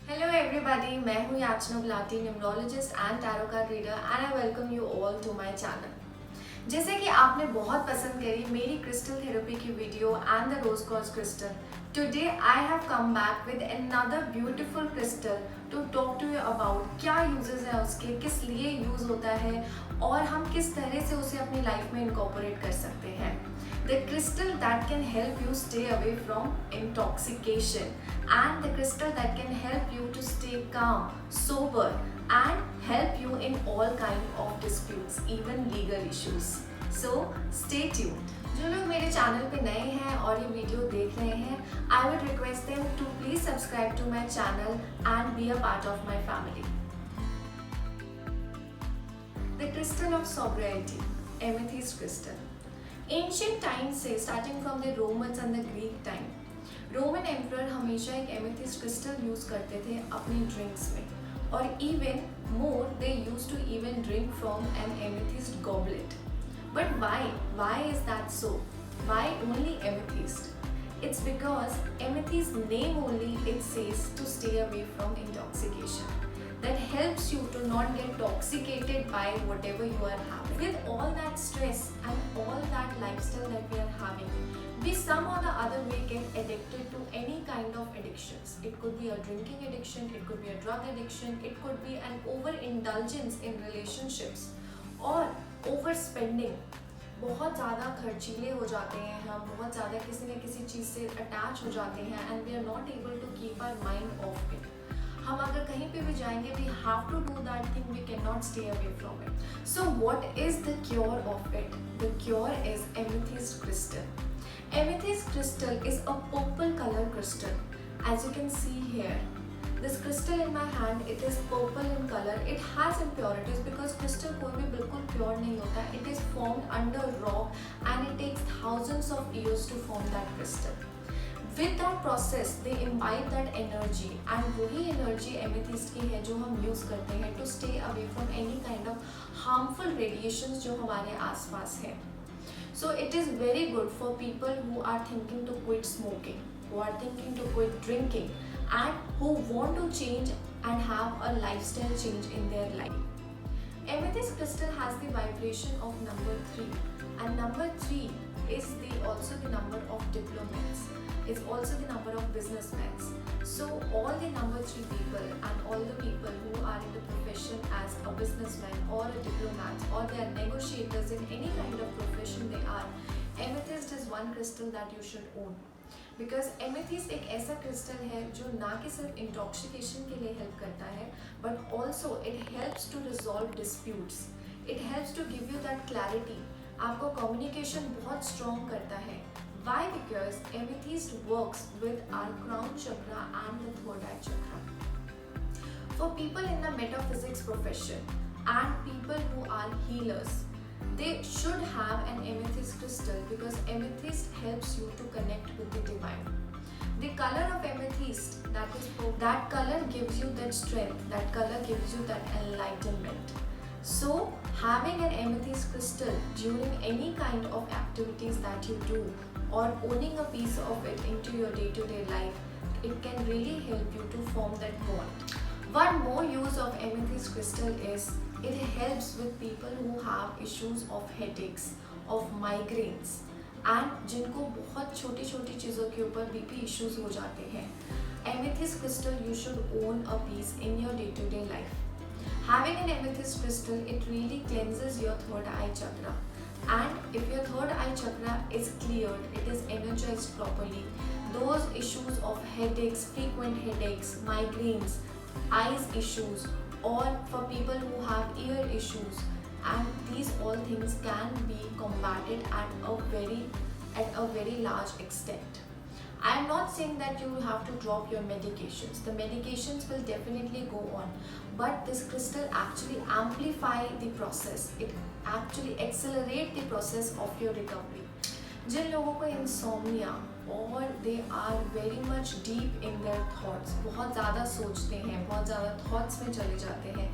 Hello everybody, मैं हूँ Yachna Gulati, numerologist and tarot card reader and I welcome you all to my channel. जैसे कि आपने बहुत पसंद करी मेरी क्रिस्टल थेरेपी की video and the rose quartz crystal, today I have come back with another beautiful crystal to talk to you about क्या uses है उसके, किस लिए यूज होता है और हम किस तरह से उसे अपनी लाइफ में इनकॉर्पोरेट कर सकते हैं। The crystal that can help you stay away from intoxication and the crystal that can help you to stay calm, sober and help you in all kind of disputes, even legal issues. So stay tuned. जो लोग मेरे channel पे नए हैं और ये video देख रहे हैं, I would request them to please subscribe to my channel and be a part of my family. The crystal of sobriety, amethyst crystal. Ancient time से starting from the Romans and the Greek time, Roman emperor हमेशा एक amethyst crystal use करते थे अपनी drinks में, और even more they use to even drink from an amethyst goblet. But why is that so? Why only amethyst? It's because amethyst name only it says to stay away from intoxication. That helps you to not get intoxicated by whatever you are having. With all that stress and all that lifestyle that we are having, we somehow or the other way get addicted to any kind of addictions. It could be a drinking addiction, it could be a drug addiction, it could be an overindulgence in relationships or overspending. बहुत ज़्यादा खर्चीले हो जाते हैं हम, बहुत ज़्यादा किसी न किसी चीज़ से अटैच हो जाते हैं and we are not able to keep our mind off it. हम अगर कहीं पे भी जाएंगे we have to do that thing, we can not stay away from it. So what is the cure of it? The cure is amethyst crystal. Amethyst crystal is a purple color crystal. As you can see here, this crystal in my hand, it is purple in color. It has impurities because crystal कोई भी बिल्कुल pure नहीं होता. It is formed under rock and it takes thousands of years to form that crystal. With that process, they imbibe that energy and वही energy amethyst की है जो हम use करते हैं to stay away from any kind of harmful radiations जो हमारे आसपास है. So it is very good for people who are thinking to quit smoking, who are thinking to quit drinking, and who want to change and have a lifestyle change in their life. Amethyst crystal has the vibration of number 3, and number 3 is also the number of diplomats. It's also the number of businessmen. So all the number 3 people and all the people who are in the profession as a businessman or a diplomat or they are negotiators in any kind of profession they are, amethyst is one crystal that you should own. Because amethyst एक ऐसा crystal है जो ना कि सिर्फ intoxication के लिए help करता है but also it helps to resolve disputes. It helps to give you that clarity. आपको कम्युनिकेशन बहुत स्ट्रॉन्ग करता है. Why? Because amethyst works with our crown chakra and the third eye chakra. For people in the metaphysics profession and people who are healers, they should have an amethyst crystal because amethyst helps you to connect with the divine. The color of amethyst, that color gives you that strength, that color gives you that enlightenment. So having an amethyst crystal during any kind of activities that you do or owning a piece of it into your day-to-day life, it can really help you to form that bond. One more use of amethyst crystal is it helps with people who have issues of headaches, of migraines and जिनको बहुत छोटी छोटी चीज़ों के ऊपर BP issues हो जाते हैं. Amethyst crystal you should own a piece in your day-to-day life. Having an amethyst crystal, it really cleanses your third eye chakra. And if your third eye chakra is cleared, it is energized properly, those issues of headaches, frequent headaches, migraines, eyes issues, or for people who have ear issues, and these all things can be combated at a very large extent. I am not saying that you have to drop your medications. The medications will definitely go on, but this crystal actually amplify the process. It actually accelerate the process of your recovery. जिन लोगों को insomnia और they are very much deep in their thoughts, बहुत ज़्यादा सोचते हैं, बहुत ज़्यादा thoughts में चले जाते हैं,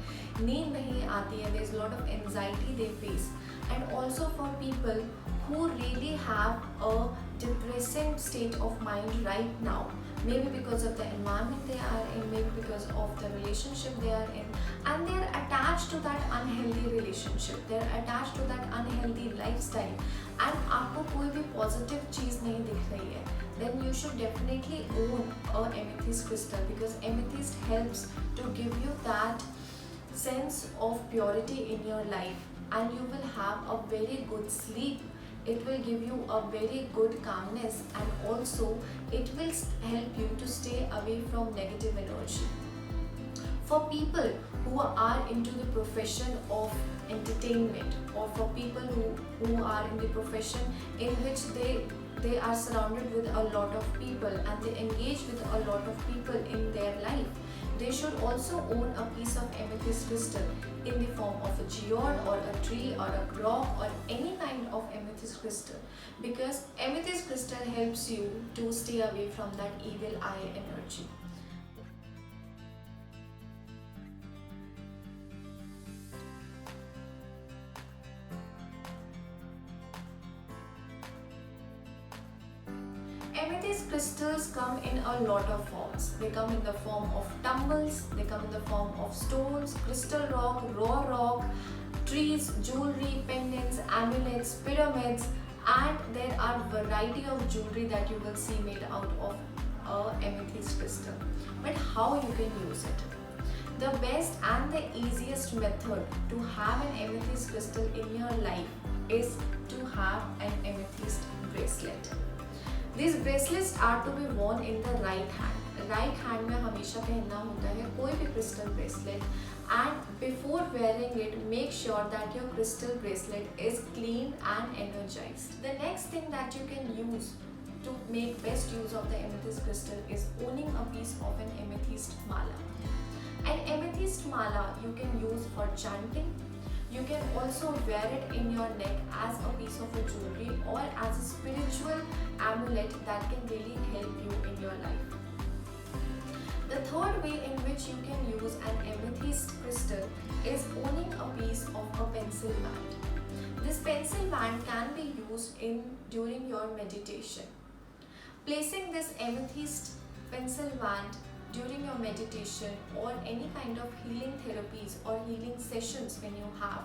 नींद नहीं आती है, there is a lot of anxiety they face, and also for people who really have a depressing state of mind right now, maybe because of the environment they are in, maybe because of the relationship they are in, and they are attached to that unhealthy relationship, they are attached to that unhealthy lifestyle, and आपको कोई भी positive चीज़ नहीं दिख रही है, then you should definitely own a amethyst crystal, because amethyst helps to give you that sense of purity in your life, and you will have a very good sleep. It will give you a very good calmness, and also it will help you to stay away from negative energy. For people who are into the profession of entertainment, or for people who are in the profession in which they are surrounded with a lot of people and they engage with a lot of people in their life, they should also own a piece of amethyst crystal in the form of a geode or a tree or a rock or any kind of amethyst crystal, because amethyst crystal helps you to stay away from that evil eye energy. Amethyst crystals come in a lot of forms. They come in the form of tumbles, they come in the form of stones, crystal rock, raw rock, trees, jewelry, pendants, amulets, pyramids, and there are variety of jewelry that you will see made out of a amethyst crystal. But how you can use it? The best and the easiest method to have an amethyst crystal in your life is to have an amethyst bracelet. These bracelets are to be worn in the right hand. Right hand में हमेशा पहनना होता है कोई भी crystal bracelet, and before wearing it, make sure that your crystal bracelet is clean and energized. The next thing that you can use to make best use of the amethyst crystal is owning a piece of an amethyst mala. An amethyst mala you can use for chanting. You can also wear it in your neck as a piece of a jewelry or as a spiritual amulet that can really help you in your life. The third way in which you can use an amethyst crystal is owning a piece of a pencil band. This pencil band can be used during your meditation. Placing this amethyst pencil band during your meditation or any kind of healing therapies or healing sessions when you have,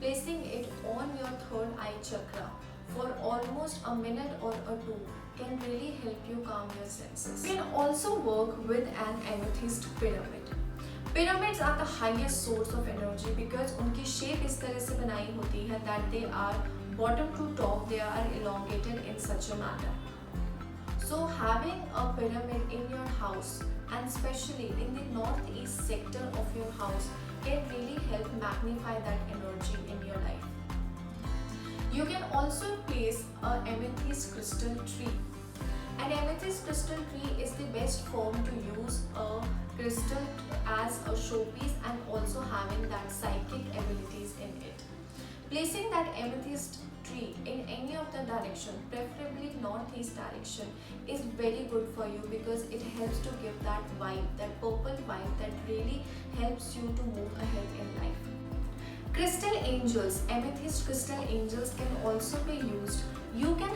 placing it on your third eye chakra for almost a minute or two can really help you calm your senses. You can also work with an amethyst pyramid. Pyramids are the highest source of energy because उनकी shape इस तरह से बनाई होती है that they are bottom to top, they are elongated in such a manner. So having a pyramid in your house, and especially in the northeast sector of your house, can really help magnify that energy in your life. You can also place an amethyst crystal tree. An amethyst crystal tree is the best form to use a crystal as a showpiece and also having that psychic abilities in it. Placing that amethyst tree in any of the direction, preferably northeast direction, is very good for you because it helps to give that vibe, that purple vibe that really helps you to move ahead in life. Crystal angels, amethyst crystal angels can also be used. You can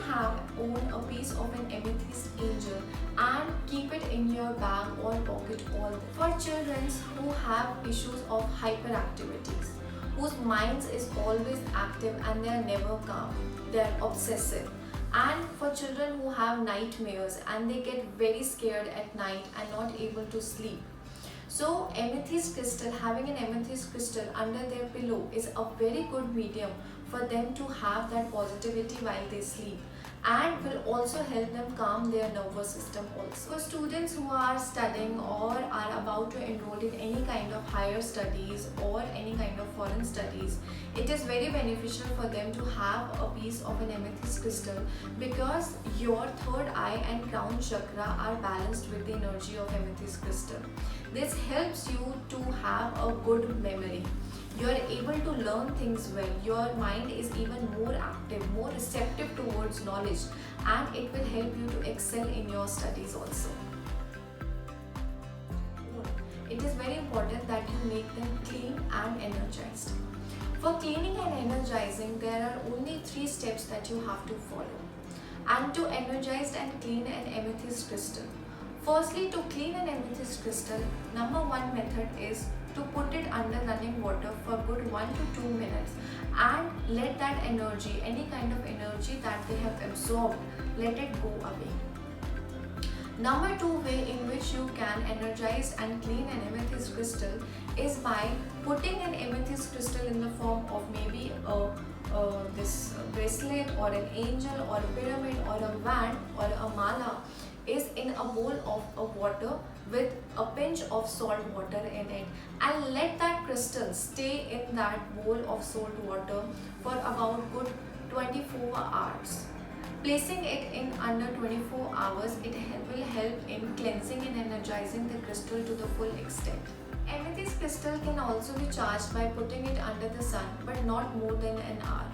own a piece of an amethyst angel and keep it in your bag or pocket all. For children who have issues of hyperactivities, whose minds is always active and they are never calm, they are obsessive, and for children who have nightmares and they get very scared at night and not able to sleep. So amethyst crystal, having an amethyst crystal under their pillow is a very good medium for them to have that positivity while they sleep, and will also help them calm their nervous system also. For students who are studying or are about to enroll in any kind of higher studies or any kind of foreign studies, it is very beneficial for them to have a piece of an amethyst crystal because your third eye and crown chakra are balanced with the energy of amethyst crystal. This helps you to have a good memory. You are able to learn things well, your mind is even more active, more receptive towards knowledge, and it will help you to excel in your studies also. It is very important that you make them clean and energized. For cleaning and energizing, there are only 3 steps that you have to follow. And to energize and clean an amethyst crystal, Firstly, to clean an amethyst crystal, number one method is to put it under running water for good 1 to 2 minutes and let that energy, any kind of energy that they have absorbed, let it go away. Number two way in which you can energize and clean an amethyst crystal is by putting an amethyst crystal in the form of maybe this bracelet or an angel or a pyramid or a wand or a mala is in a bowl of water with a pinch of salt water in it, and let that crystal stay in that bowl of salt water for about good 24 hours. Placing it in under 24 hours, it will help in cleansing and energizing the crystal to the full extent. Amethyst crystal can also be charged by putting it under the sun, but not more than an hour.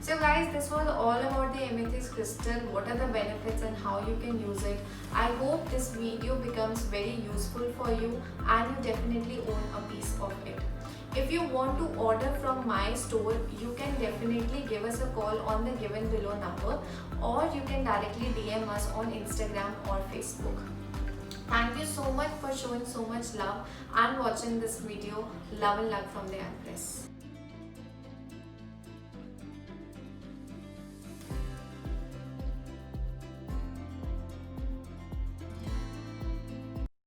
So guys, this was all about the amethyst crystal, what are the benefits and how you can use it. I hope this video becomes very useful for you and you definitely own a piece of it. If you want to order from my store, you can definitely give us a call on the given below number, or you can directly DM us on Instagram or Facebook. Thank you so much for showing so much love and watching this video. Love and luck from the Empress.